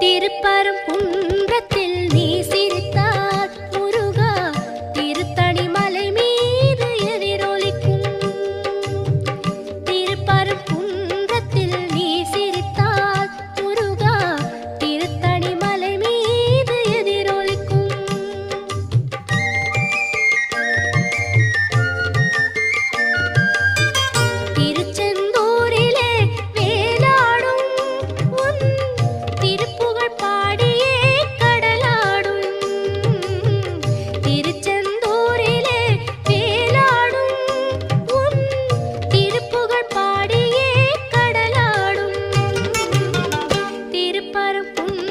திருப்பரங்குன்றத்தில் நீ சிரித்தால் முருகா திருத்தணி மலை மீது எதிரொலிக்கும். திருப்பரங்குன்றத்தில் நீ சிரித்தால் முருகா திருத்தணி மலை மீது எதிரொலிக்கும். திருச்செந்தூரிலே வேலாடும் உன் திருப்புகழ் பாடியே கடலாடும். திருச்செந்தூரிலே வேலாடும் உன் திருப்புகழ் பாடியே கடலாடும். திருப்பரங்குன்றத்தில்